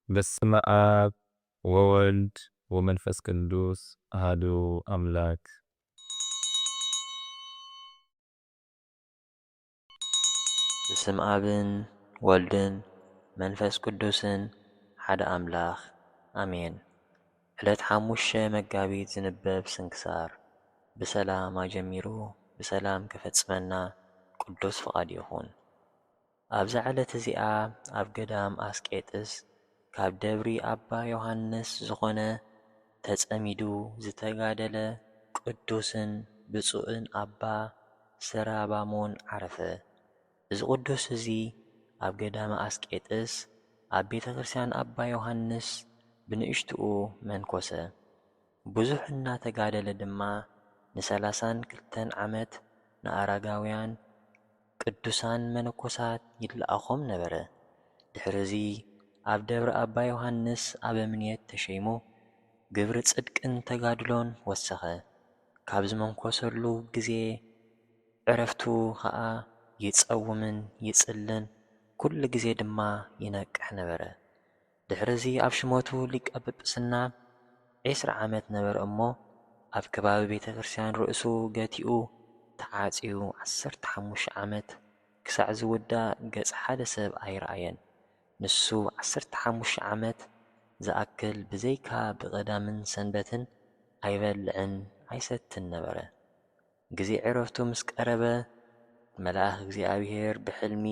በስመ አብ ወወልድ ወመንፈስ ቅዱስ አሐዱ አምላክ። በስመ አብን ወልድን መንፈስ ቅዱስን ሓደ አምላኽ አሜን። ዕለት 5 መጋቢት ዝንበብ ስንክሳር ብሰላም አጀሚሩ ብሰላም ከፈጽመና ቅዱስ ፍቃድ ይኹን። ኣብዛ ዕለት እዚኣ ኣብ ገዳም ኣስቄጥስ ካብ ደብሪ ኣባ ዮሃንስ ዝኾነ ተጸሚዱ ዝተጋደለ ቅዱስን ብፁዕን ኣባ ሰራባሞን ዓረፈ። እዚ ቅዱስ እዚ ኣብ ገዳመ ኣስቄጥስ ኣብ ቤተ ክርስቲያን ኣባ ዮሃንስ ብንእሽትኡ መንኮሰ። ብዙሕ እናተጋደለ ድማ ን32 ዓመት ንኣረጋውያን ቅዱሳን መነኮሳት ይለኣኾም ነበረ። ድሕሪዚ ኣብ ደብሪ ኣባ ዮሃንስ ኣበምኔት ተሸይሙ ግብሪ ጽድቅን ተጋድሎን ወሰኸ። ካብ ዝመንኮሰሉ ግዜ ዕረፍቱ ኸዓ ይጸውምን ይጽልን ኩሉ ግዜ ድማ ይነቅሕ ነበረ። ድሕሪዚ ኣብ ሽሞቱ ሊቀ ጵጵስና 20 ዓመት ነበረ እሞ ኣብ ከባቢ ቤተ ክርስቲያን ርእሱ ገቲኡ ተዓጺዩ 15 ዓመት ክሳዕ ዝውዳእ ገጽ ሓደ ሰብ ኣይረኣየን። ንሱ 15 ዓመት ዝኣክል ብዘይካ ብቐዳምን ሰንበትን ኣይበልዕን ኣይሰትን ነበረ። ግዜ ዕረፍቱ ምስ ቀረበ መልአኽ እግዚኣብሔር ብሕልሚ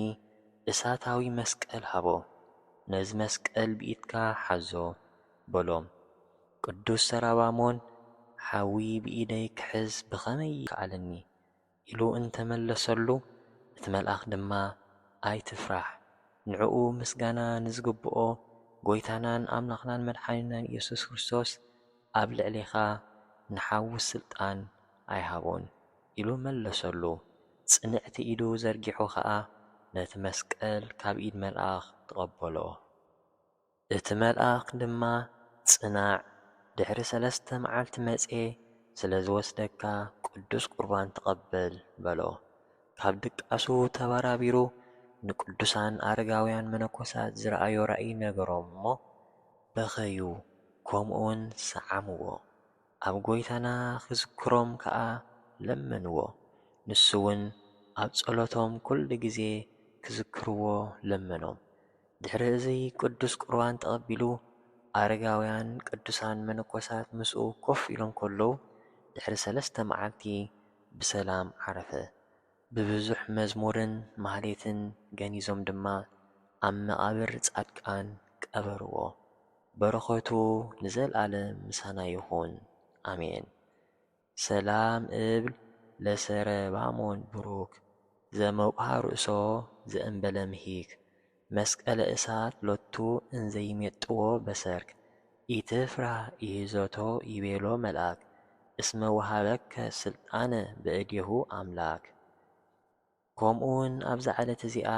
እሳታዊ መስቀል ሃቦ። ነዚ መስቀል ብኢድካ ሓዞ በሎም። ቅዱስ ሰራባሞን ሓዊ ብኢደይ ክሕዝ ብኸመይ ይከኣለኒ ኢሉ እንተመለሰሉ እቲ መልአኽ ድማ ኣይትፍራሕ፣ ንዕኡ ምስጋና ንዝግብኦ ጐይታናን ኣምላኽናን መድሓኒትናን ኢየሱስ ክርስቶስ ኣብ ልዕሊኻ ንሓውስ ስልጣን ኣይሃቦን ኢሉ መለሰሉ። ጽንዕቲ ኢዱ ዘርጊሑ ኸዓ ነቲ መስቀል ካብ ኢድ መልአኽ ተቐበሎ። እቲ መልአኽ ድማ ጽናዕ፣ ድሕሪ 3 መዓልቲ መጺ ስለ ዝወስደካ ቅዱስ ቁርባን ተቐበል በሎ። ካብ ድቃሱ ተባራቢሩ ንቅዱሳን ኣረጋውያን መነኮሳት ዝረአዮ ራእይ ነገሮም እሞ በኸዩ፣ ከምኡውን ሰዓምዎ። ኣብ ጐይታና ክዝክሮም ከዓ ለመንዎ። ንሱ እውን ኣብ ጸሎቶም ኩሉ ግዜ ክዝክርዎ ለመኖም። ድሕሪ እዚ ቅዱስ ቁርባን ተቐቢሉ ኣረጋውያን ቅዱሳን መነኮሳት ምስኡ ኮፍ ኢሎም ከለዉ ድሕሪ 3 መዓልቲ ብሰላም ዓረፈ። ብብዙሕ መዝሙርን ማህሌትን ገኒዞም ድማ ኣብ መቓብር ጻድቃን ቀበርዎ። በረኸቱ ንዘለዓለም ምሳና ይኹን ኣሜን። ሰላም እብል ለሰረባሞን ብሩክ ዘመውቅሃ ርእሶ ዘእንበለ ምሂክ መስቀለ እሳት ሎቱ እንዘይሜጥዎ በሰርክ ኢትፍራህ ኢህዞቶ ይቤሎ መልአክ እስመ ወሃበከ ስልጣነ ብእዴሁ ኣምላክ። ከምኡውን ኣብዛ ዕለት እዚኣ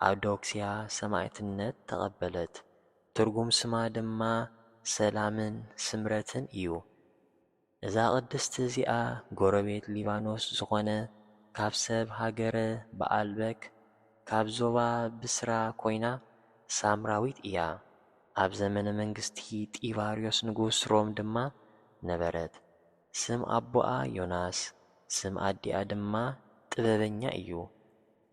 ኣውዶክስያ ሰማዕትነት ተቐበለት። ትርጉም ስማ ድማ ሰላምን ስምረትን እዩ። እዛ ቅድስቲ እዚኣ ጎረቤት ሊባኖስ ዝኾነ ካብ ሰብ ሃገረ በኣልበክ ካብ ዞባ ብስራ ኮይና ሳምራዊት እያ። ኣብ ዘመነ መንግስቲ ጢባርዮስ ንጉስ ሮም ድማ ነበረት። ስም ኣቦኣ ዮናስ ስም ኣዲኣ ድማ ጥበበኛ እዩ።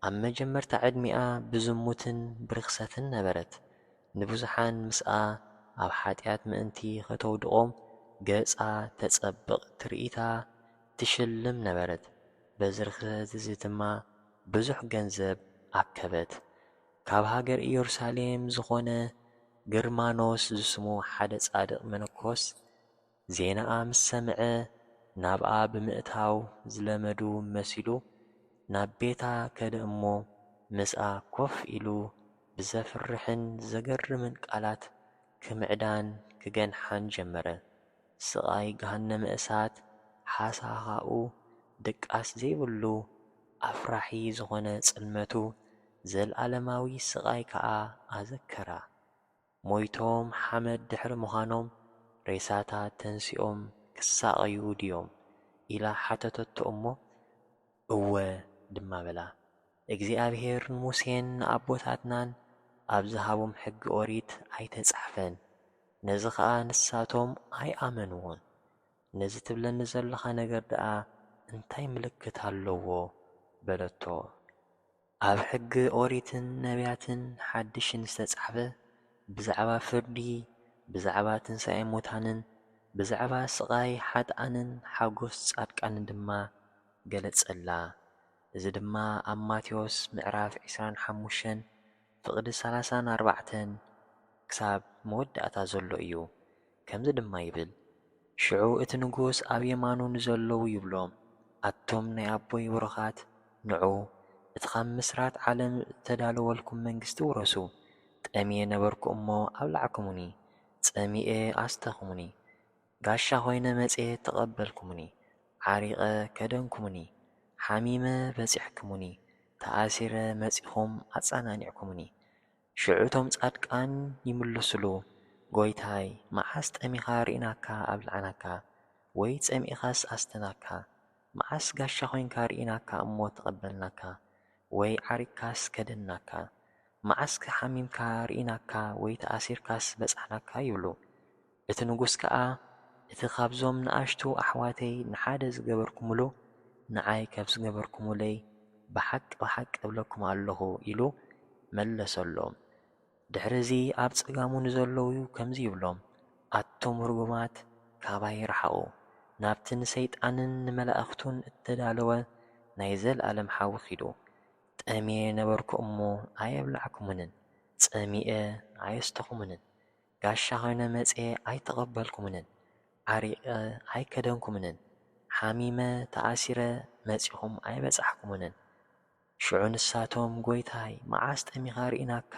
ኣብ መጀመርታ ዕድሚኣ ብዝሙትን ብርክሰትን ነበረት። ንብዙሓን ምስኣ ኣብ ሓጢኣት ምእንቲ ከተውድቖም ገጻ ተጸብቕ ትርኢታ ትሽልም ነበረት። በዚ ርክሰት እዚ ድማ ብዙሕ ገንዘብ ኣከበት። ካብ ሃገር ኢየሩሳሌም ዝኾነ ግርማኖስ ዝስሙ ሓደ ጻድቕ መነኮስ ዜናኣ ምስ ሰምዐ ናብኣ ብምእታው ዝለመዱ መሲሉ ናብ ቤታ ከደ እሞ ምስኣ ኮፍ ኢሉ ብዘፍርሕን ዘገርምን ቃላት ክምዕዳን ክገንሓን ጀመረ። ስቓይ ገሃነመ እሳት ሓሳኻኡ ድቃስ ዘይብሉ ኣፍራሒ ዝኾነ ጽልመቱ ዘለዓለማዊ ስቓይ ከዓ ኣዘከራ። ሞይቶም ሓመድ ድሕሪ ምዃኖም ሬሳታት ተንሲኦም ክሳቐዩ ድዮም ኢላ ሓተተቶ እሞ እወ ድማ በላ። እግዚኣብሔር ንሙሴን ንኣቦታትናን ኣብ ዝሃቦም ሕጊ ኦሪት ኣይተጻሕፈን። ነዚ ኸዓ ንሳቶም ኣይኣመንዎን። ነዚ ትብለኒ ዘለኻ ነገር ደኣ እንታይ ምልክት ኣለዎ በለቶ። ኣብ ሕጊ ኦሪትን ነቢያትን ሓድሽን ዝተጻሕፈ ብዛዕባ ፍርዲ፣ ብዛዕባ ትንሣኤ ሙታንን፣ ብዛዕባ ስቓይ ሓጥኣንን ሓጐስ ጻድቃንን ድማ ገለጸላ። እዚ ድማ ኣብ ማቴዎስ ምዕራፍ 25 ፍቕዲ 34 ክሳብ መወዳእታ ዘሎ እዩ። ከምዚ ድማ ይብል፣ ሽዑ እቲ ንጉስ ኣብ የማኑ ንዘለዉ ይብሎም፣ ኣቶም ናይ ኣቦይ ብሩኻት ንዑ እቲ ኻብ ምስራት ዓለም ዝተዳለወልኩም መንግሥቲ ውረሱ። ጠሚየ ነበርኩ እሞ ኣብላዕኩሙኒ፣ ጸሚኤ ኣስተኹሙኒ፣ ጋሻ ኾይነ መጺአ ተቐበልኩሙኒ፣ ዓሪቐ ከደንኩሙኒ፣ ሓሚመ በጺሕኩሙኒ፣ ተኣሲረ መጺኹም ኣጻናኒዕኩሙኒ። ሽዑቶም ጻድቃን ይምልሱሉ፣ ጐይታይ መዓስ ጠሚኻ ርኢናካ ኣብልዓናካ? ወይ ጸሚእኻስ ኣስተናካ? መዓስ ጋሻ ኾይንካ ርኢናካ እሞ ተቐበልናካ? ወይ ዓሪቕካስ ከደናካ? መዓስከ ሓሚምካ ርኢናካ ወይ ተኣሲርካስ በጻሕናካ? ይብሉ። እቲ ንጉስ ከኣ እቲ ኻብዞም ንኣሽቱ ኣሕዋተይ ንሓደ ዝገበርኩምሉ ንዓይ ካብ ዝገበርኩሙለይ ብሓቂ ብሓቂ እብለኩም ኣለኹ ኢሉ መለሰሎም። ድሕሪዚ ኣብ ጽጋሙ ንዘለዉ ከምዚ ይብሎም፣ ኣቶም ርጉማት ካባይ ረሓቑ፣ ናብቲ ንሰይጣንን ንመላእኽቱን እተዳለወ ናይ ዘለኣለም ሓዊ ኺዱ። ጠሚየ ነበርኩ እሞ ኣየብላዕኩምንን፣ ጸሚኤ ኣየስተኹምንን፣ ጋሻ ኾይነ መጺአ ኣይተቐበልኩምንን፣ ዓሪቐ ኣይከደንኩምንን፣ ሓሚመ ተኣሲረ መጺኹም ኣይበጻሕኩምንን። ሽዑ ንሳቶም ጐይታይ መዓስ ጠሚኻ ርኢናካ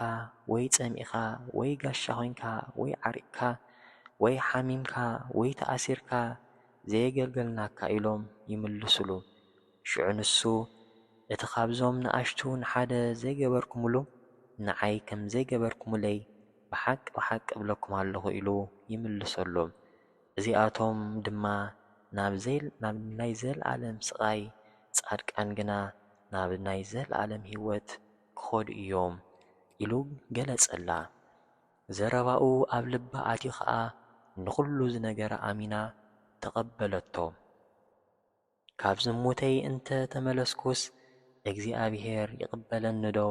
ወይ ጸሚእኻ ወይ ጋሻ ኾይንካ ወይ ዓሪቕካ ወይ ሓሚምካ ወይ ተኣሲርካ ዘየገልገልናካ ኢሎም ይምልሱሉ። ሽዑ ንሱ እቲ ኻብዞም ንኣሽቱ ንሓደ ዘይገበርኩምሉ ንዓይ ከም ዘይገበርኩሙለይ ብሓቂ ብሓቂ እብለኩም ኣለኹ ኢሉ ይምልሰሎም። እዚኣቶም ድማ ናብ ናይ ዘለዓለም ስቓይ፣ ጻድቃን ግና ናብ ናይ ዘለዓለም ሕይወት ክኸዱ እዮም ኢሉ ገለጸላ። ዘረባኡ ኣብ ልባ ኣትዩ ኸዓ ንኹሉ ዝነገረ ኣሚና ተቐበለቶ። ካብ ዝሙተይ እንተ ተመለስኩስ እግዚኣብሔር ይቕበለኒ ዶ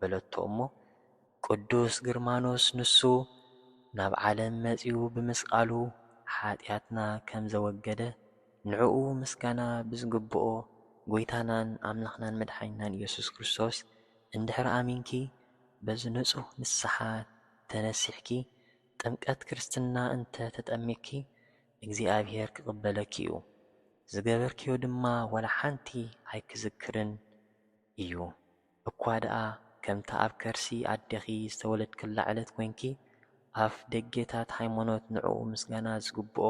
በለቶ እሞ። ቅዱስ ግርማኖስ ንሱ ናብ ዓለም መጺኡ ብምስቓሉ ኃጢኣትና ከም ዘወገደ ንዕኡ ምስጋና ብዝግብኦ ጐይታናን ኣምላኽናን መድኃኒትናን ኢየሱስ ክርስቶስ እንድሕሪ ኣሚንኪ በዚ ንጹሕ ንስሓ ተነሲሕኪ ጥምቀት ክርስትና እንተ ተጠሚቕኪ እግዚኣብሔር ክቕበለኪ እዩ። ዝገበርክዮ ድማ ወላ ሓንቲ ኣይክዝክርን እዩ። እኳ ደኣ ከምታ ኣብ ከርሲ ኣዴኺ ዝተወለድክላ ዕለት ኮንኪ ኣፍ ደጌታት ሃይማኖት ንዕኡ ምስጋና ዝግብኦ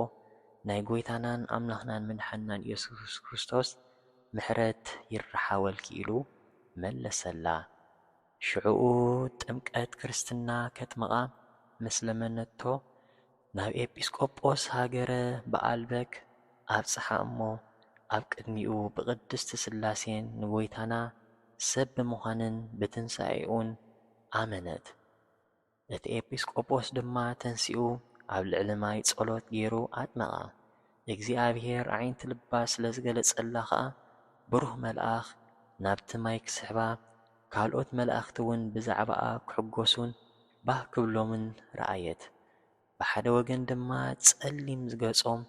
ናይ ጐይታናን ኣምላኽናን መድኃኒትናን ኢየሱስ ክርስቶስ ምሕረት ይረሓወልኪ ኢሉ መለሰላ። ሽዑኡ ጥምቀት ክርስትና ከጥመቓ ምስ ለመነቶ ናብ ኤጲስቆጶስ ሃገረ በኣልበክ ኣብጽሓ እሞ ኣብ ቅድሚኡ ብቅድስቲ ሥላሴን ንጐይታና ሰብ ብምዃንን ብትንሣኤኡን ኣመነት። እቲ ኤጲስቆጶስ ድማ ተንሲኡ ኣብ ልዕሊ ማይ ጸሎት ገይሩ ኣጥመቓ። እግዚኣብሔር ዓይንቲ ልባ ስለ ዝገለጸላ ኸዓ ብሩህ መልኣኽ ናብቲ ማይ ክስሕባ ካልኦት መላእኽቲ እውን ብዛዕባኣ ክሕጐሱን ባህ ክብሎምን ረኣየት። ብሓደ ወገን ድማ ጸሊም ዝገጾም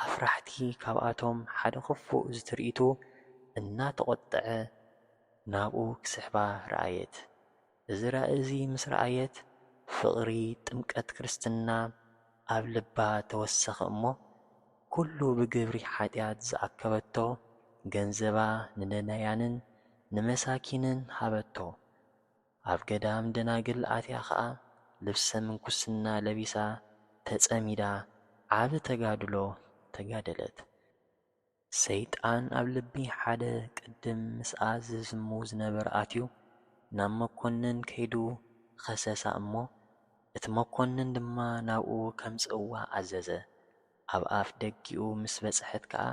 ኣፍራሕቲ ካብኣቶም ሓደ ኽፉእ ዝትርኢቱ እናተቖጥዐ ናብኡ ክስሕባ ረኣየት። እዚ ራእዚ ምስ ረኣየት ፍቕሪ ጥምቀት ክርስትና ኣብ ልባ ተወሰኸ እሞ ኩሉ ብግብሪ ኃጢኣት ዝኣከበቶ ገንዘባ ንነዳያንን ንመሳኪንን ሃበቶ። ኣብ ገዳም ደናግል ኣትያ ኸዓ ልብሰ ምንኩስና ለቢሳ ተጸሚዳ ዓብ ተጋድሎ ተጋደለት። ሰይጣን ኣብ ልቢ ሓደ ቅድም ምስኣ ዝስሙ ዝነበረ ኣትዩ ናብ መኰንን ከይዱ ኸሰሳ እሞ እቲ መኰንን ድማ ናብኡ ከምጽእዋ ኣዘዘ። ኣብ ኣፍ ደጊኡ ምስ በጽሐት ከኣ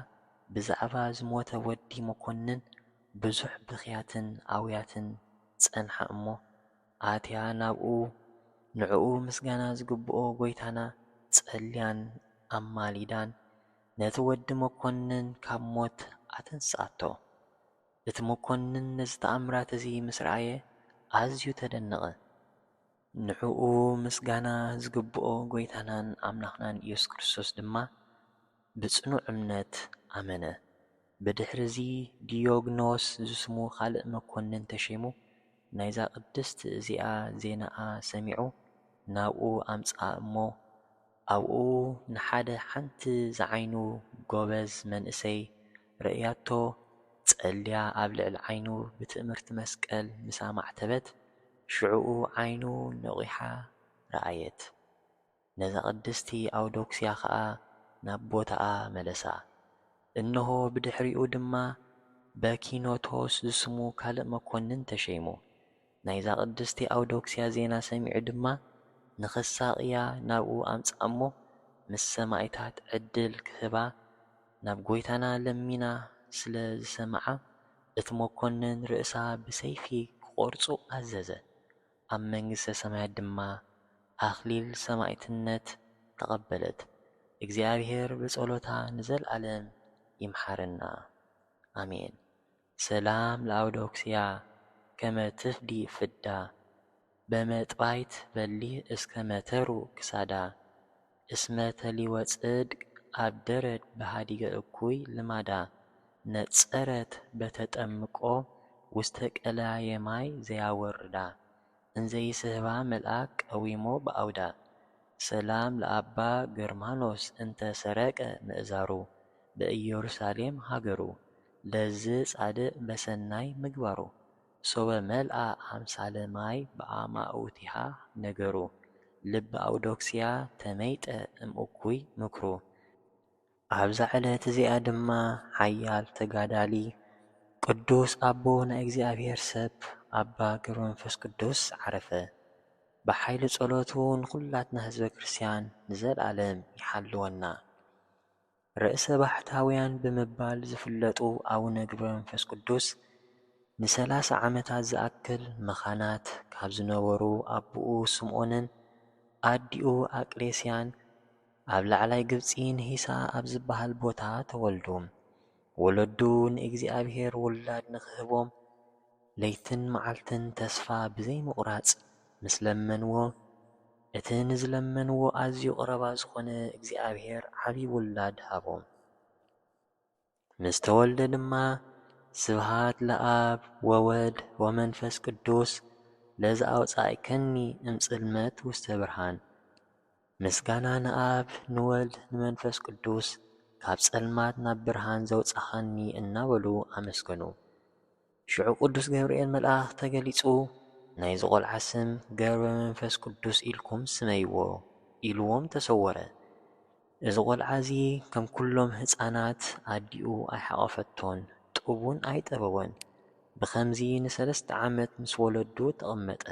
ብዛዕባ ዝሞተ ወዲ መኰንን ብዙሕ ብኽያትን ኣውያትን ጸንሐ እሞ ኣትያ ናብኡ ንዕኡ ምስጋና ዝግብኦ ጎይታና ጸልያን ኣማሊዳን ነቲ ወዲ መኰንን ካብ ሞት ኣተንስኣቶ። እቲ መኰንን ነዚ ተኣምራት እዚ ምስ ረኣየ ኣዝዩ ተደነቐ። ንዕኡ ምስጋና ዝግብኦ ጎይታናን ኣምላኽናን ኢየሱስ ክርስቶስ ድማ ብጽኑዕ እምነት ኣመነ። ብድሕሪ'ዚ ዲዮግኖስ ዝስሙ ካልእ መኰንን ተሸይሙ ናይዛ ቅድስቲ እዚኣ ዜናኣ ሰሚዑ ናብኡ ኣምጽኣ እሞ ኣብኡ ንሓደ ሓንቲ ዝዓይኑ ጐበዝ መንእሰይ ርእያቶ ጸልያ ኣብ ልዕሊ ዓይኑ ብትእምርቲ መስቀል ምሳ ማዕተበት ሽዑኡ ዓይኑ ነቒሓ ረኣየት። ነዛ ቅድስቲ ኣውዶክስያ ኸዓ ናብ ቦታኣ መለሳ። እነሆ ብድሕሪኡ ድማ በኪኖቶስ ዝስሙ ካልእ መኰንን ተሸይሙ። ናይዛ ቅድስቲ ኣውዶክስያ ዜና ሰሚዑ ድማ ንኽሳቕያ ናብኡ ኣምጽኣ እሞ ምስ ሰማዕታት ዕድል ክህባ ናብ ጐይታና ለሚና ስለ ዝሰምዓ እቲ መኰንን ርእሳ ብሰይፊ ክቖርጹ ኣዘዘ። ኣብ መንግሥተ ሰማያት ድማ ኣኽሊል ሰማዕትነት ተቐበለት። እግዚኣብሔር ብጸሎታ ንዘለዓለም ይምሓረና ኣሜን። ሰላም ለኣውዶክስያ ከመ ትፍዲ ፍዳ በመጥባይት በሊህ እስከ መተሩ ክሳዳ እስመ ተሊወ ጽድቅ ኣደረት በሃዲገ እኩይ ልማዳ ነጸረት በተጠምቆ ውስተ ቀላየ ማይ ዘያወርዳ እንዘይስህባ መልአክ ቀዊሞ በአውዳ ሰላም ለአባ ገርማኖስ እንተ ሰረቀ ምእዛሩ በኢየሩሳሌም ሃገሩ ለዝ ጻድቅ በሰናይ ምግባሩ ሶበ መልአ አምሳለ ማይ በአማኡቲሃ ነገሩ ልብ አውዶክስያ ተመይጠ እምእኩይ ምክሩ። ኣብዛ ዕለት እዚኣ ድማ ሓያል ተጋዳሊ ቅዱስ ኣቦ ናይ እግዚኣብሔር ሰብ ኣባ ገብረ መንፈስ ቅዱስ ዓረፈ። ብሓይሊ ጸሎቱ ንኹላትና ህዝበ ክርስቲያን ንዘለዓለም ይሓልወና። ርእሰ ባሕታውያን ብምባል ዝፍለጡ ኣቡነ ገብረ መንፈስ ቅዱስ ን30 ዓመታት ዝኣክል መኻናት ካብ ዝነበሩ ኣቦኡ ስምዖንን ኣዲኡ ኣቅሌስያን ኣብ ላዕላይ ግብፂ ንሂሳ ኣብ ዝበሃል ቦታ ተወልዱ። ወለዱ ንእግዚኣብሔር ውላድ ንኽህቦም ለይትን መዓልትን ተስፋ ብዘይምቑራጽ ምስ ለመንዎ እቲ ንዝለመንዎ ኣዝዩ ቀረባ ዝኾነ እግዚኣብሔር ዓብዪ ውላድ ሃቦም። ምስ ተወልደ ድማ ስብሃት ለአብ ወወልድ ወመንፈስ ቅዱስ ለዘአውጻእከኒ እምጽልመት ውስተ ብርሃን። ምስጋና ንኣብ ንወልድ ንመንፈስ ቅዱስ ካብ ጸልማት ናብ ብርሃን ዘውጻኸኒ እናበሉ ኣመስገኑ። ሽዑ ቅዱስ ገብርኤል መልኣኽ ተገሊጹ ናይ ዝቖልዓ ስም ገብረ መንፈስ ቅዱስ ኢልኩም ስመይዎ ኢልዎም ተሰወረ። እዚ ቖልዓ እዚ ከም ኩሎም ህፃናት ኣዲኡ ኣይሓቐፈቶን ጥቡን ኣይጠበወን። ብኸምዚ ን3 ዓመት ምስ ወለዱ ተቐመጠ።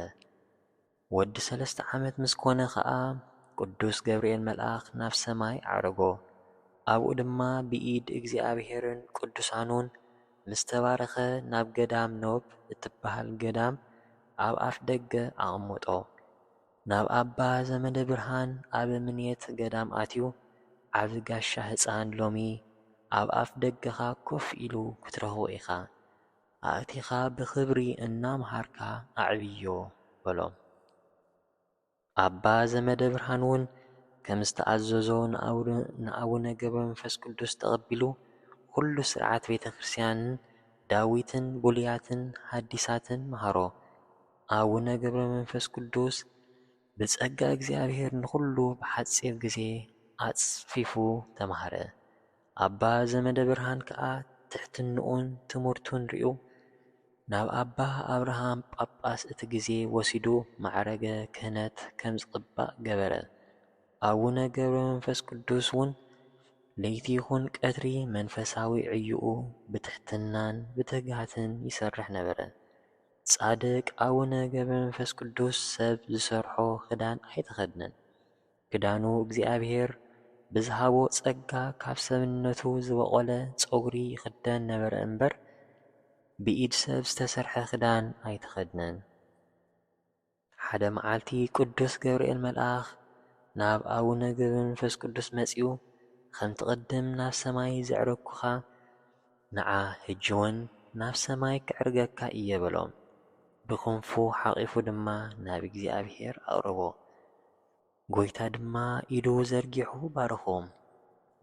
ወዲ 3 ዓመት ምስ ኮነ ኸዓ ቅዱስ ገብርኤል መልኣኽ ናብ ሰማይ ኣዕረጎ። ኣብኡ ድማ ብኢድ እግዚኣብሔርን ቅዱሳኑን ምስ ተባረኸ ናብ ገዳም ኖብ እትበሃል ገዳም ኣብ ኣፍ ደገ ኣቐመጦ። ናብ ኣባ ዘመደ ብርሃን ኣብ ምንየት ገዳም ኣትዩ ዓብ ጋሻ ህፃን ሎሚ ኣብ ኣፍ ደገኻ ኮፍ ኢሉ ክትረኽቦ ኢኻ ኣእቲኻ ብኽብሪ እናምሃርካ ኣዕብዮ በሎም። ኣባ ዘመደ ብርሃን እውን ከም ዝተኣዘዞ ንኣቡነ ገብረ መንፈስ ቅዱስ ተቐቢሉ ኩሉ ስርዓት ቤተ ክርስቲያንን ዳዊትን ብሉያትን ሓዲሳትን መሃሮ። ኣቡነ ገብረ መንፈስ ቅዱስ ብጸጋ እግዚኣብሔር ንኹሉ ብሓጺር ግዜ ኣጽፊፉ ተምሃረ። ኣባ ዘመደ ብርሃን ከዓ ትሕትንኡን ትምህርቱን ርዩ ናብ ኣባ ኣብርሃም ጳጳስ እቲ ግዜ ወሲዱ ማዕረገ ክህነት ከም ዝቕባእ ገበረ። ኣቡነ ገብረ መንፈስ ቅዱስ እውን ለይቲ ይኹን ቀትሪ መንፈሳዊ ዕዩኡ ብትሕትናን ብትግሃትን ይሰርሕ ነበረ። ጻድቅ ኣቡነ ገብረ መንፈስ ቅዱስ ሰብ ዝሰርሖ ክዳን ኣይተኸድነን። ክዳኑ እግዚኣብሔር ብዝሃቦ ጸጋ ካብ ሰብነቱ ዝበቖለ ጸጉሪ ይኽደን ነበረ እምበር ብኢድ ሰብ ዝተሰርሐ ክዳን ኣይተኸድነን። ሓደ መዓልቲ ቅዱስ ገብርኤል መልአኽ ናብ ኣቡነ ገብረ መንፈስ ቅዱስ መጺኡ ከምቲ ቅድም ናብ ሰማይ ዘዕረግኩኻ ንዓ ሕጂ እውን ናብ ሰማይ ክዕርገካ እየ በሎም። ብክንፉ ሓቂፉ ድማ ናብ እግዚኣብሔር ኣቕረቦ። ጎይታ ድማ ኢዱ ዘርጊሑ ባረኾም።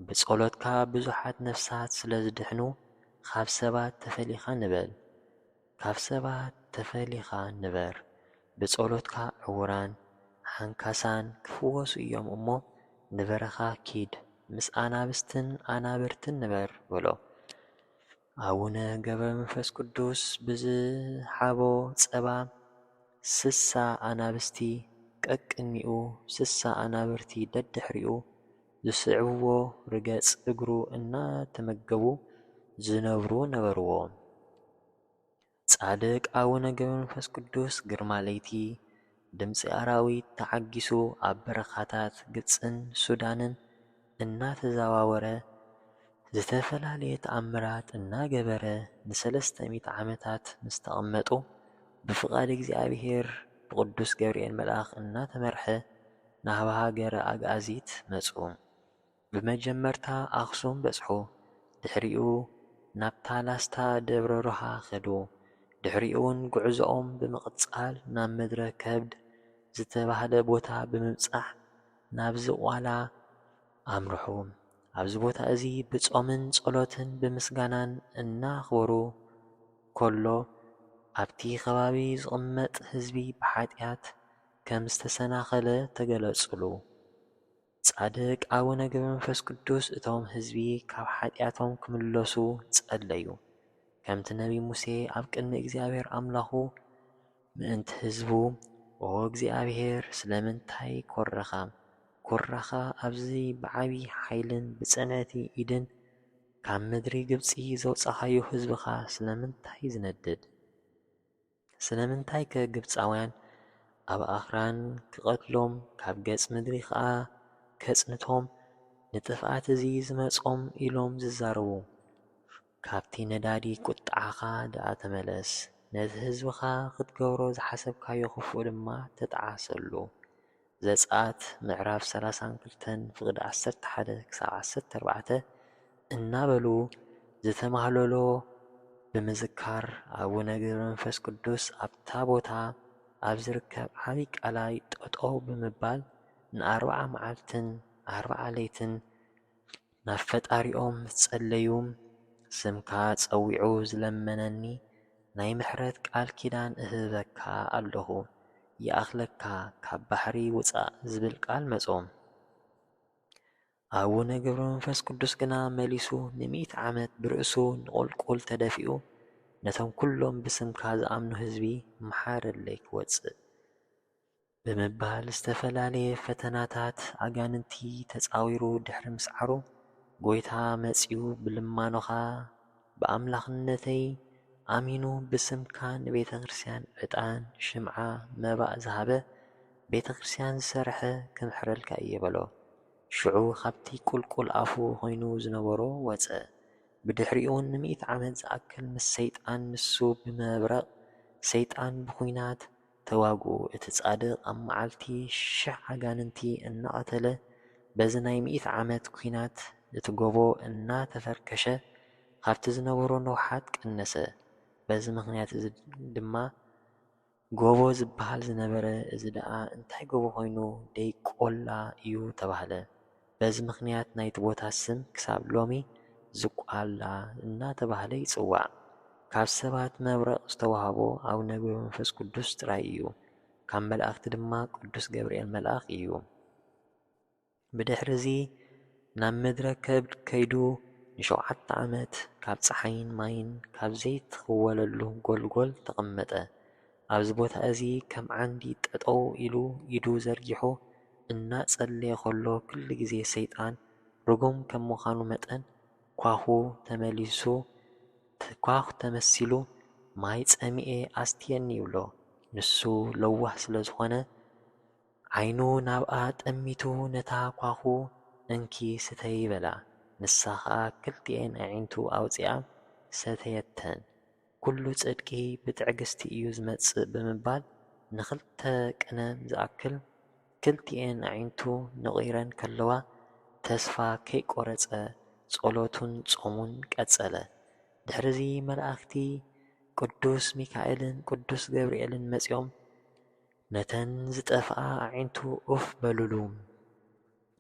ብጸሎትካ ብዙሓት ነፍሳት ስለ ዝድሕኑ ካብ ሰባት ተፈሊኻ ንበል። ካብ ሰባት ተፈሊኻ ንበር። ብጸሎትካ ዕውራን ሓንካሳን ክፍወሱ እዮም እሞ ንበረኻ ኪድ ምስ ኣናብስትን ኣናብርትን ንበር በሎ። ኣቡነ ገብረ መንፈስ ቅዱስ ብዝሓቦ ጸባ 60 ኣናብስቲ ቀቅድሚኡ 60 ኣናብርቲ ደድሕሪኡ ዝስዕብዎ ርገጽ እግሩ እናተመገቡ ዝነብሩ ነበርዎ። ጻድቅ ኣቡነ ገብረ መንፈስ ቅዱስ ግርማ ለይቲ ድምፂ ኣራዊት ተዓጊሱ ኣብ በረኻታት ግብፅን ሱዳንን እናተዘዋወረ ዝተፈላለየ ተኣምራት እናገበረ ን300 ዓመታት ምስ ተቐመጡ ብፍቓድ እግዚኣብሔር ብቅዱስ ገብርኤል መልአኽ እናተመርሐ ናብ ሃገረ ኣጋዚት መጹ። ብመጀመርታ ኣኽሱም በጽሑ። ድሕሪኡ ናብታ ላስታ ደብረ ሮሃ ኸዱ። ድሕሪኡን ጉዕዞኦም ብምቕጻል ናብ ምድረ ከብድ ዝተባህለ ቦታ ብምብጻሕ ናብ ዝቋላ ኣምርሑ። ኣብዚ ቦታ እዚ ብጾምን ጸሎትን ብምስጋናን እናኽበሩ ከሎ ኣብቲ ከባቢ ዝቕመጥ ህዝቢ ብኃጢአት ከም ዝተሰናኸለ ተገለጹሉ። ጻድቅ ኣቡነ ገብረ መንፈስ ቅዱስ እቶም ህዝቢ ካብ ኃጢአቶም ክምለሱ ጸለዩ። ከምቲ ነቢ ሙሴ ኣብ ቅድሚ እግዚኣብሔር ኣምላኹ ምእንቲ ህዝቡ ኦ እግዚኣብሔር ስለምንታይ ኮራኻ ኣብዚ ብዓቢ ሓይልን ብጽንዕቲ ኢድን ካብ ምድሪ ግብፂ ዘውፃኻዮ ህዝብኻ ስለምንታይ ዝነድድ? ስለምንታይ ከ ግብፃውያን ኣብ ኣኽራን ክቐትሎም ካብ ገጽ ምድሪ ኸዓ ከጽንቶም ንጥፍኣት እዚ ዝመጾም ኢሎም ዝዛረቡ? ካብቲ ነዳዲ ቁጥዓኻ ደኣ ተመለስ። ነቲ ህዝብኻ ክትገብሮ ዝሓሰብካዮ ክፉእ ድማ ተጠዓሰሉ። ዘጸአት ምዕራፍ 32 ፍቕዲ 11-14 እናበሉ ዝተማህለሎ ብምዝካር ኣቡነ ገብረ መንፈስ ቅዱስ ኣብታ ቦታ ኣብ ዝርከብ ዓብይ ቃላይ ጠጠው ብምባል ን40 መዓልትን 40 ለይትን ናብ ፈጣሪኦም ዝጸለዩ ስምካ ጸዊዑ ዝለመነኒ ናይ ምሕረት ቃል ኪዳን እህበካ ኣለኹ ይኣኽለካ ካብ ባሕሪ ውፃእ ዝብል ቃል መጾም። ኣቡነ ገብረ መንፈስ ቅዱስ ግና መሊሱ ን100 ዓመት ብርእሱ ንቁልቁል ተደፊኡ ነቶም ኩሎም ብስምካ ዝኣምኑ ህዝቢ መሓረለይ ክወፅእ ብምባል ዝተፈላለየ ፈተናታት ኣጋንንቲ ተጻዊሩ ድሕሪ ምስዓሩ ጎይታ መጺኡ ብልማኖኻ ብኣምላኽነተይ ኣሚኑ ብስምካ ንቤተ ክርስቲያን ዕጣን ሽምዓ መባእ ዝሃበ ቤተ ክርስቲያን ዝሰርሐ ክምሕረልካ እየ በሎ። ሽዑ ካብቲ ቁልቁል ኣፉ ኾይኑ ዝነበሮ ወፀ። ብድሕሪኡን ን100 ዓመት ዝኣክል ምስ ሰይጣን ንሱ ብመብረቕ ሰይጣን ብኹናት ተዋግኡ። እቲ ጻድቕ ኣብ መዓልቲ 1000 ኣጋንንቲ እናቐተለ በዚ ናይ 100 ዓመት ኩናት እቲ ጎቦ እናተፈርከሸ ካብቲ ዝነበሮ ነውሓት ቀነሰ። በዚ ምኽንያት እዚ ድማ ጎቦ ዝበሃል ዝነበረ እዚ ደኣ እንታይ ጎቦ ኾይኑ ደይቆላ እዩ ተባህለ። በዚ ምኽንያት ናይቲ ቦታ ስም ክሳብ ሎሚ ዝቋላ እናተባህለ ይጽዋዕ። ካብ ሰባት መብረቕ ዝተዋህቦ ኣቡነ ገብረ መንፈስ ቅዱስ ጥራይ እዩ። ካብ መላእኽቲ ድማ ቅዱስ ገብርኤል መልአኽ እዩ። ብድሕሪ እዚ ናብ ምድረ ከብድ ከይዱ ን7 ዓመት ካብ ፀሓይን ማይን ካብ ዘይትኽወለሉ ጎልጎል ተቐመጠ። ኣብዚ ቦታ እዚ ከም ዓንዲ ጠጠው ኢሉ ኢዱ ዘርጊሑ እናጸለየ ኸሎ ኩሉ ግዜ ሰይጣን ርጉም ከም ምዃኑ መጠን ኳኹ ተመሲሉ ማይ ጸሚኤ ኣስትየኒ ይብሎ። ንሱ ለዋህ ስለ ዝኾነ ዓይኑ ናብኣ ጠሚቱ ነታ ኳኹ እንኪ ስተይ በላ። ንሳ ኸዓ ክልቲኤን ኣዒንቱ ኣውፂኣ ሰተየተን። ኩሉ ጽድቂ ብትዕግስቲ እዩ ዝመጽእ ብምባል ንኽልተ ቅነም ዝኣክል ክልቲኤን ኣዒንቱ ንቑረን ከለዋ ተስፋ ከይቆረጸ ጸሎቱን ጾሙን ቀጸለ። ድሕሪዚ መላእኽቲ ቅዱስ ሚካኤልን ቅዱስ ገብርኤልን መጺኦም ነተን ዝጠፍኣ ኣዒንቱ ኡፍ በሉሉ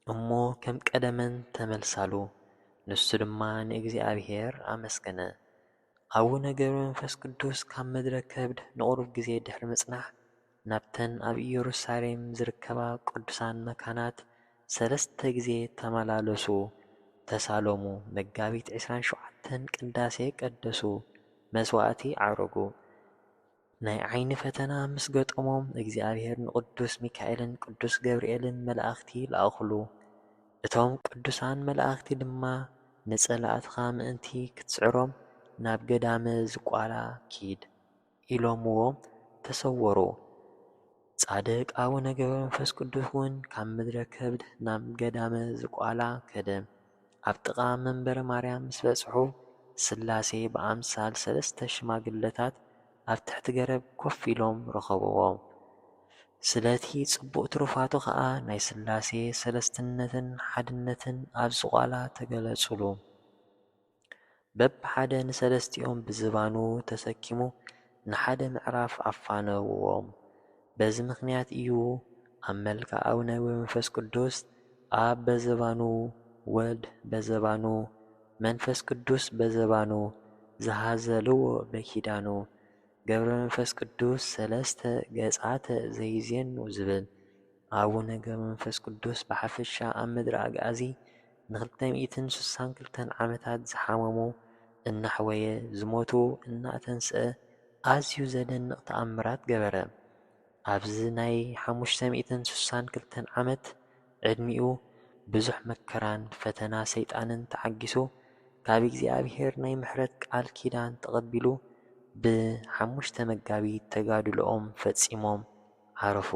እሞ ከም ቀደመን ተመልሳሉ። ንሱ ድማ ንእግዚአብሔር ኣመስገነ። ኣቡነ ገብረ መንፈስ ቅዱስ ካብ ምድረ ከብድ ንቑሩብ ግዜ ድሕሪ ምጽናሕ ናብተን ኣብ ኢየሩሳሌም ዝርከባ ቅዱሳን መካናት 3 ግዜ ተመላለሱ፣ ተሳሎሙ፣ መጋቢት 27 ቅዳሴ ቀደሱ፣ መስዋእቲ ዓረጉ። ናይ ዓይኒ ፈተና ምስ ገጠሞም እግዚኣብሔር ንቅዱስ ሚካኤልን ቅዱስ ገብርኤልን መላእኽቲ ለኣኽሉ። እቶም ቅዱሳን መላእኽቲ ድማ ንጸላእትኻ ምእንቲ ክትስዕሮም ናብ ገዳመ ዝቋላ ኪድ ኢሎምዎ ተሰወሩ። ጻድቅ ኣቡነ ገብረ መንፈስ ቅዱስ እውን ካብ ምድረ ከብድ ናብ ገዳመ ዝቋላ ከደ። ኣብ ጥቓ መንበረ ማርያም ምስ በጽሑ ስላሴ ብኣምሳል 3 ሽማግለታት ኣብ ትሕቲ ገረብ ኮፍ ኢሎም ረኸብዎም። ስለቲ ጽቡቕ ትሩፋቱ ኸዓ ናይ ስላሴ ሰለስትነትን ሓድነትን ኣብ ዝቋላ ተገለጹሉ። በብሓደ ንሰለስቲኦም ብዝባኑ ተሰኪሙ ንሓደ ምዕራፍ ኣፋነውዎም። በዚ ምኽንያት እዩ ኣብ መልክዕ ኣቡነ መንፈስ ቅዱስ ኣብ በዘባኑ፣ ወልድ በዘባኑ፣ መንፈስ ቅዱስ በዘባኑ ዝሃዘልዎ በኪዳኑ ገብረ መንፈስ ቅዱስ 3 ገጻተ ዘይዜኑ ዝብል። ኣቡነ ገብረ መንፈስ ቅዱስ ብሓፈሻ ኣብ ምድሪ ኣግኣዚ ን262 ዓመታት ዝሓመሙ እናሕወየ ዝሞቱ እናተንስአ ኣዝዩ ዘደንቕ ተኣምራት ገበረ። ኣብዚ ናይ 562 ዓመት ዕድሚኡ ብዙሕ መከራን ፈተና ሰይጣንን ተዓጊሱ ካብ እግዚኣብሔር ናይ ምሕረት ቃል ኪዳን ተቐቢሉ ብ5 መጋቢት ተጋድሎኦም ፈጺሞም ዓረፉ።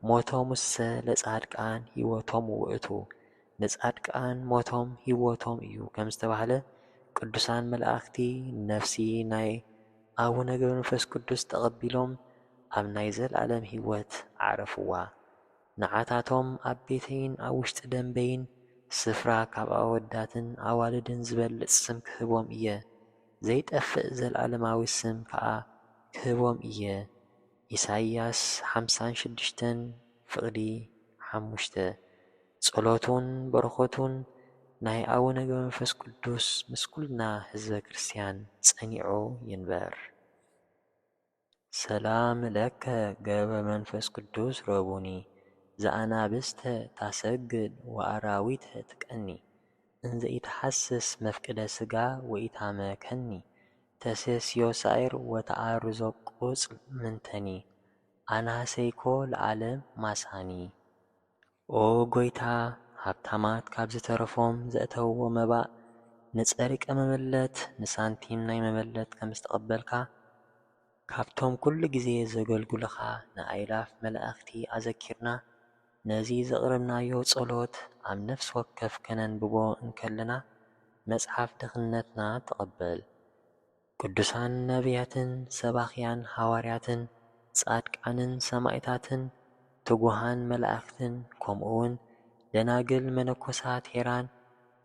ሞቶም ውሰ ለጻድቃን ሕይወቶም ውእቱ። ንጻድቃን ሞቶም ሕይወቶም እዩ ከም ዝተባህለ ቅዱሳን መላእኽቲ ነፍሲ ናይ ኣቡነ ገብረ መንፈስ ቅዱስ ተቐቢሎም ኣብ ናይ ዘለዓለም ሕይወት ዓረፍዋ። ንዓታቶም ኣብ ቤተይን ኣብ ውሽጢ ደንበይን ስፍራ ካብ ኣወዳትን ኣዋልድን ዝበልጽ ስም ክህቦም እየ። ዘይጠፍእ ዘለዓለማዊ ስም ከዓ ክህቦም እየ። ኢሳይያስ 56:5 ጸሎቱን በረኸቱን ናይ ኣቡነ ገብረ መንፈስ ቅዱስ ምስ ኩልና ህዝበ ክርስቲያን ጸኒዑ ይንበር። ሰላም ለከ ገብረ መንፈስ ቅዱስ ረቡኒ ዘአናብስተ ታሰግድ ወአራዊተ ትቀኒ እንዘ ኢትሐስስ መፍቅደ ሥጋ ወኢታመከኒ ተሴስዮ ሳይር ወተአርዞ ቁጽል ምንተኒ አናሰይኮ ለዓለም ማሳኒ። ኦ ጐይታ ሃብታማት ካብ ዝተረፎም ዘእተውዎ መባእ ንጸሪቀ መመለት ንሳንቲም ናይ መመለት ከም ዝተቐበልካ ካብቶም ኩሉ ግዜ ዘገልግሉኻ ንኣይላፍ መላእኽቲ ኣዘኪርና ነዚ ዘቕረብናዮ ጸሎት ኣብ ነፍሲ ወከፍ ከነንብቦ እንከለና መጽሓፍ ድኽነትና ተቐበል። ቅዱሳን ነቢያትን ሰባኽያን ሐዋርያትን ጻድቃንን ሰማዕታትን ትጉሃን መላእኽትን ከምኡውን ደናግል መነኮሳት ሄራን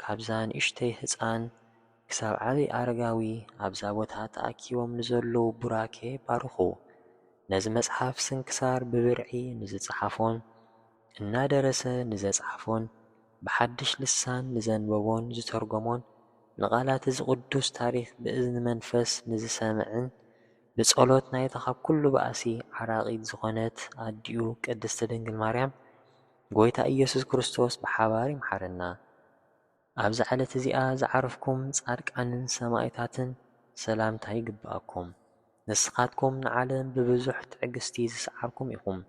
ካብዛ ንእሽተይ ሕፃን ክሳብ ዓብይ ኣረጋዊ ኣብዛ ቦታ ተኣኪቦም ንዘለዉ ቡራኬ ባርኹ። ነዚ መጽሓፍ ስንክሳር ብብርዒ ንዝጸሓፎን እናደረሰ ንዘጸሓፎን ብሓድሽ ልሳን ንዘንበቦን ዝተርጎሞን ንቓላት እዚ ቅዱስ ታሪኽ ብእዝኒ መንፈስ ንዝሰምዕን ብጸሎት ናይታ ካብ ኩሉ ባእሲ ዓራቒት ዝኾነት ኣዲኡ ቅድስቲ ድንግል ማርያም ጐይታ ኢየሱስ ክርስቶስ ብሓባር ይምሓረና። ኣብዚ ዓለት እዚኣ ዝዓረፍኩም ጻድቃንን ሰማዕታትን ሰላምታ ይግብኣኩም። ንስኻትኩም ንዓለም ብብዙሕ ትዕግስቲ ዝሰዓብኩም ኢኹም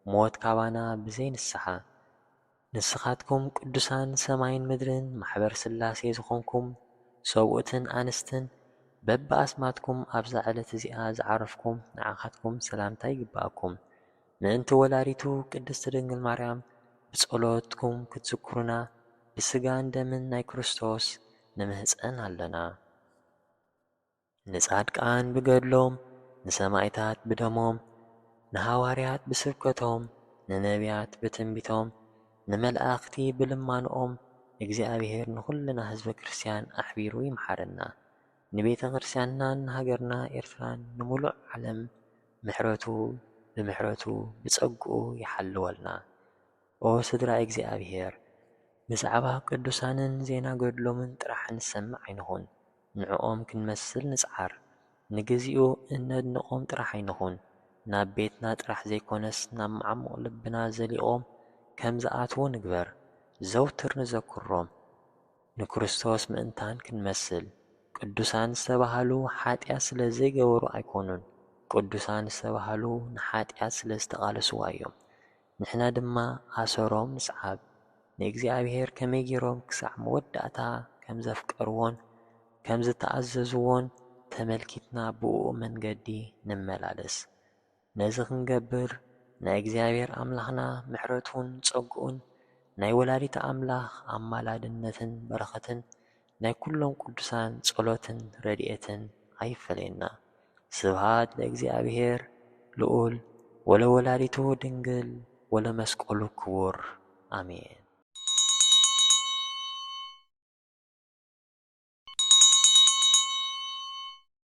ሞት ካባና ብዘይ ንስሓ። ንስኻትኩም ቅዱሳን ሰማይን ምድርን ማሕበር ሥላሴ ዝኾንኩም ሰብኡትን ኣንስትን በብኣስማትኩም ኣብዛ ዓለት እዚኣ ዝዓረፍኩም ንዓኻትኩም ሰላምታ ይግብኣኩም። ምእንቲ ወላዲቱ ቅድስቲ ድንግል ማርያም ብጸሎትኩም ክትዝክሩና ብስጋን ደምን ናይ ክርስቶስ ንምህፀን ኣለና። ንጻድቃን ብገድሎም ንሰማዕታት ብደሞም ንሃዋርያት ብስብከቶም ንነቢያት ብትንቢቶም ንመላእኽቲ ብልማንኦም እግዚአብሔር ንኹልና ህዝበ ክርስቲያን ኣሕቢሩ ይምሓረና ንቤተ ክርስቲያንና ንሃገርና ኤርትራን ንሙሉእ ዓለም ምሕረቱ ብምሕረቱ ብጸግኡ ይሓልወልና። ኦ ስድራ እግዚአብሔር ብዛዕባ ቅዱሳንን ዜና ገድሎምን ጥራሕ ንሰምዕ ኣይንኹን። ንዕኦም ክንመስል ንጽዓር ንግዚኡ እነድንቖም ጥራሕ ኣይንኹን። ናብ ቤትና ጥራሕ ዘይኮነስ ናብ መዓሙቕ ልብና ዘሊቖም ከም ዝኣትዉ ንግበር። ዘውትር ንዘክሮም ንክርስቶስ ምእንታን ክንመስል። ቅዱሳን ዝተባሃሉ ሓጢኣት ስለ ዘይገበሩ ኣይኮኑን፣ ቅዱሳን ዝተባሃሉ ንሓጢኣት ስለ ዝተቓለስዋ እዮም። ንሕና ድማ ኣሰሮም ንስዓብ ንእግዚአብሔር ከመይ ገይሮም ክሳዕ መወዳእታ ከም ዘፍቀርዎን ከም ዝተኣዘዝዎን ተመልኪትና ብኡ መንገዲ ንመላለስ። ነዚ ክንገብር ናይ እግዚአብሔር ኣምላኽና ምሕረቱን ጸጉኡን ናይ ወላዲተ ኣምላኽ ኣማላድነትን በረኸትን ናይ ኩሎም ቅዱሳን ጸሎትን ረድኤትን ኣይፈለየና። ስብሃት ለእግዚአብሔር ልዑል ወለወላዲቱ ድንግል ወለመስቀሉ ክቡር አሜን።